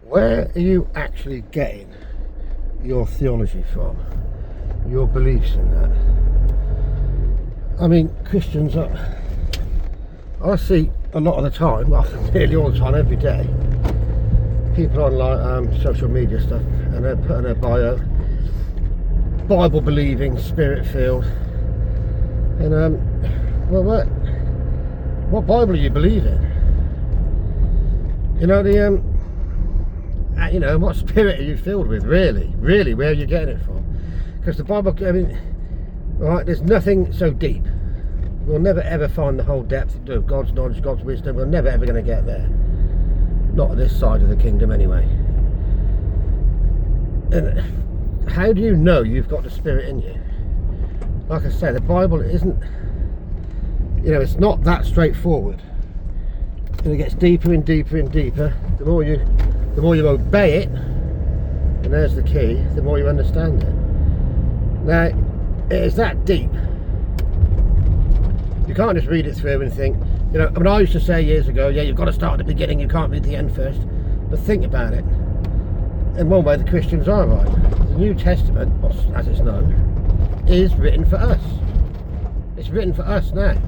Where are you actually getting your theology from? Your beliefs in that? I mean, Christians are... I see a lot of the time, well, nearly all the time, every day, people on like social media stuff, and they're putting their bio, Bible believing, spirit filled, and well, what Bible are you believing? You know, you know, what spirit are you filled with? Really, where are you getting it from? Because the Bible, I mean, right, there's nothing so deep. We'll never ever find the whole depth of God's knowledge, God's wisdom. We're never ever going to get there. Not on this side of the kingdom, anyway. And how do you know you've got the Spirit in you? Like I said, the Bible isn't, you know, it's not that straightforward. And it gets deeper and deeper and deeper. The more you obey it, and there's the key, the more you understand it. Now, it is that deep. You can't just read it through and think, you know, I mean, I used to say years ago, yeah, you've got to start at the beginning, you can't read the end first. But think about it. In one way, the Christians are right. The New Testament, as it's known, is written for us. It's written for us now.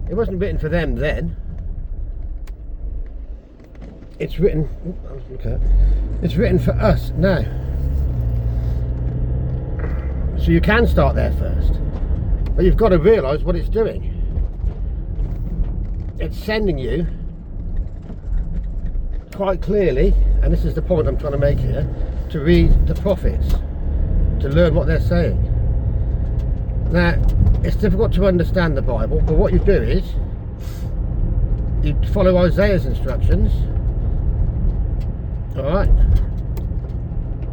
It wasn't written for them then. It's written, okay, it's written for us now. So you can start there first. But you've got to realise what it's doing. It's sending you quite clearly, and this is the point I'm trying to make here, to read the prophets, to learn what they're saying. Now, it's difficult to understand the Bible, but what you do is you follow Isaiah's instructions, alright,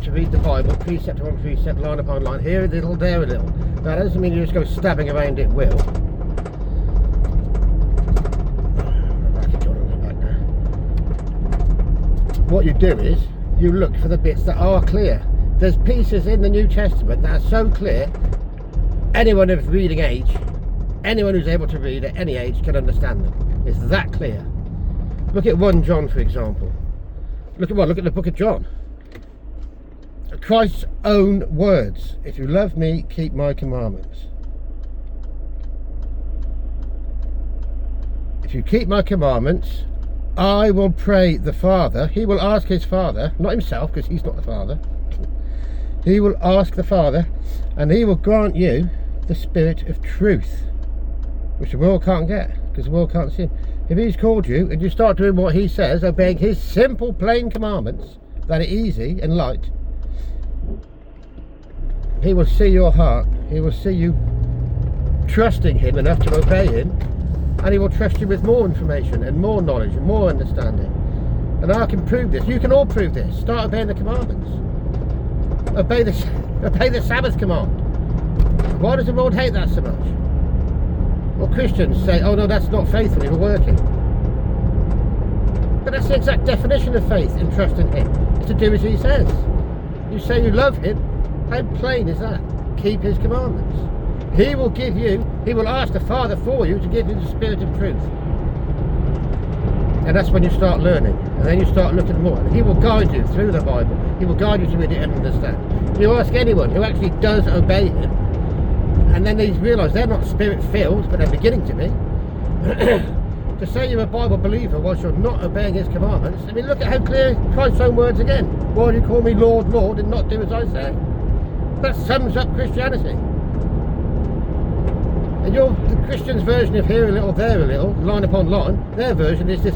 to read the Bible, precept upon precept, line upon line, here a little, there a little. Now, that doesn't mean you just go stabbing around it, will. What you do is, you look for the bits that are clear. There's pieces in the New Testament that are so clear, anyone of reading age, anyone who's able to read at any age can understand them. It's that clear. Look at 1 John, for example. Look at the book of John. Christ's own words. If you love me, keep my commandments. If you keep my commandments, I will pray the Father. He will ask his Father, not himself, because he's not the Father. He will ask the Father, and he will grant you the Spirit of truth, which the world can't get, because the world can't see him. If he's called you, and you start doing what he says, obeying his simple, plain commandments, that are easy and light, he will see your heart. He will see you trusting him enough to obey him, and he will trust you with more information and more knowledge and more understanding. And I can prove this. You can all prove this. Start obeying the commandments. Obey the Sabbath command. Why does the world hate that so much? Well, Christians say, oh no, that's not faith when we're working. But that's the exact definition of faith and trust in him. It's to do as he says. You say you love him. How plain is that? Keep his commandments. He will give you, he will ask the Father for you to give you the Spirit of truth. And that's when you start learning. And then you start looking more. And he will guide you through the Bible. He will guide you to read it and understand. You ask anyone who actually does obey him, and then they realise they're not Spirit filled, but they're beginning to be. To say you're a Bible believer whilst you're not obeying his commandments, I mean, look at how clear Christ's own words again. Why do you call me Lord, Lord, and not do as I say? That sums up Christianity. And the Christian's version of here a little, there a little, line upon line, their version is this,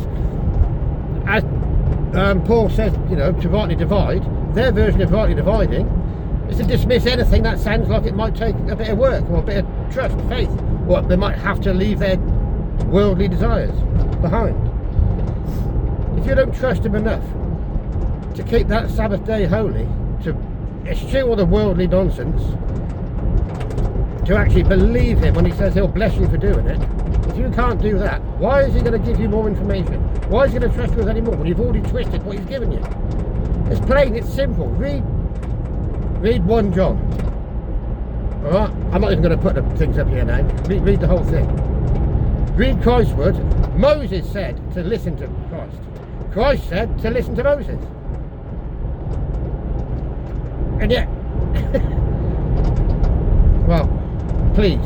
as Paul says, you know, to rightly divide. Their version of rightly dividing is to dismiss anything that sounds like it might take a bit of work or a bit of trust, faith, or they might have to leave their worldly desires behind. If you don't trust him enough to keep that Sabbath day holy, to eschew all the worldly nonsense, to actually believe him when he says he'll bless you for doing it, if you can't do that, why is he going to give you more information? Why is he going to trust you with any more when you've already twisted what he's given you? It's plain, it's simple. Read 1 John. Alright, I'm not even going to put the things up here now. Read the whole thing. Read Christ's words. Moses said to listen to Christ. Christ said to listen to Moses. And yet, well, please,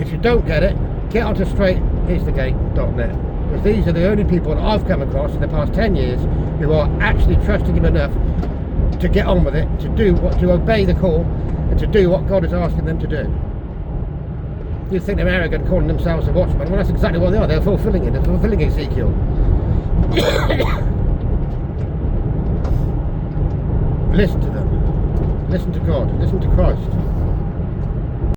if you don't get it, get onto straightinsthegate.net, because these are the only people that I've come across in the past 10 years who are actually trusting him enough to get on with it, to obey the call, and to do what God is asking them to do. You think they're arrogant calling themselves a watchman? Well, that's exactly what they are. They're fulfilling it. They're fulfilling Ezekiel. Listen to them. Listen to God. Listen to Christ.